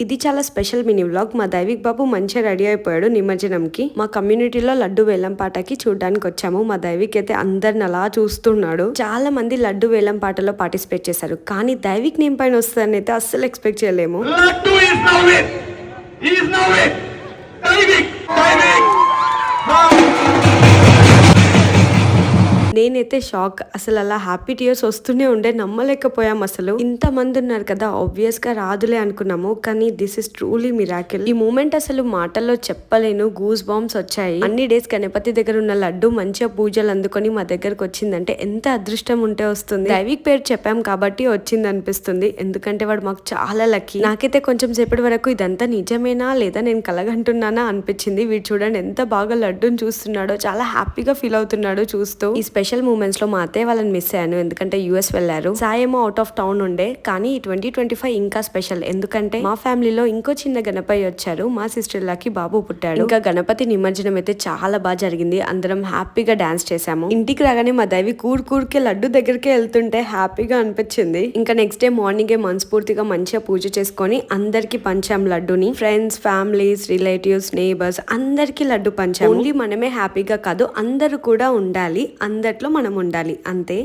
ఇది చాలా special mini vlog. మా దైవిక్ బాబు మంచిగా రెడీ అయిపోయాడు నిమజ్జనంకి. మా కమ్యూనిటీలో లడ్డు వేలం పాటకి చూడడానికి వచ్చాము. మా దైవిక్ అయితే అందరిని అలా చూస్తున్నాడు. చాలా మంది లడ్డు వేలం పాటలో పార్టిసిపేట్ చేశారు, కానీ దైవిక్ నేమ్ పైన వస్తుందని అయితే అస్సలు ఎక్స్పెక్ట్ చేయలేము. నేనైతే షాక్. అసలు అలా హ్యాపీ టీయర్స్ వస్తూనే ఉండే, నమ్మలేకపోయాం. అసలు ఇంత మంది ఉన్నారు కదా, ఆబ్వియస్ గా రాదులే అనుకున్నాము, కానీ దిస్ ఇస్ ట్రూలీ మిరాకిల్. ఈ మూమెంట్ అసలు మాటల్లో చెప్పలేను. గూస్ బాంబ్స్ వచ్చాయి. అన్ని డేస్ గణపతి దగ్గర ఉన్న లడ్డు మంచిగా పూజలు అందుకొని మా దగ్గరకు వచ్చిందంటే ఎంత అదృష్టం ఉంటే వస్తుంది. దైవిక్ పేరు చెప్పాం కాబట్టి వచ్చింది అనిపిస్తుంది, ఎందుకంటే వాడు మాకు చాలా లక్కీ. నాకైతే కొంచెం సేపటి వరకు ఇదంతా నిజమేనా లేదా నేను కలగంటున్నానా అనిపించింది. వీడు చూడండి ఎంత బాగా లడ్డూని చూస్తున్నాడో, చాలా హ్యాపీగా ఫీల్ అవుతున్నాడు చూస్తూ. ఈ స్పెషల్ మూమెంట్స్ లో మా అత్తయ్య వాళ్ళని మిస్ అయ్యాను, ఎందుకంటే యూఎస్ వెళ్లారు. సాయేమో అవుట్ ఆఫ్ టౌన్ ఉండే. కానీ 2025 ఇంకా స్పెషల్, ఎందుకంటే మా ఫ్యామిలీలో ఇంకో చిన్న గణపతి వచ్చారు. మా సిస్టర్ లకి బాబు పుట్టాడు. ఇంకా గణపతి నిమజ్జనం అయితే చాలా బాగా జరిగింది. అందరం హ్యాపీగా డాన్స్ చేసాము. ఇంటికి రాగానే మా దైవి కూరికే లడ్డు దగ్గరికే వెళ్తుంటే హ్యాపీగా అనిపించింది. ఇంకా నెక్స్ట్ డే మార్నింగే మనస్ఫూర్తిగా మంచిగా పూజ చేసుకొని అందరికి పంచాం లడ్డుని. ఫ్రెండ్స్, ఫ్యామిలీస్, రిలేటివ్స్, నేబర్స్ అందరికి లడ్డు పంచాం. ఓన్లీ మనమే హ్యాపీగా కాదు, అందరూ కూడా ఉండాలి, అందరిలో మనం ఉండాలి, అంతే.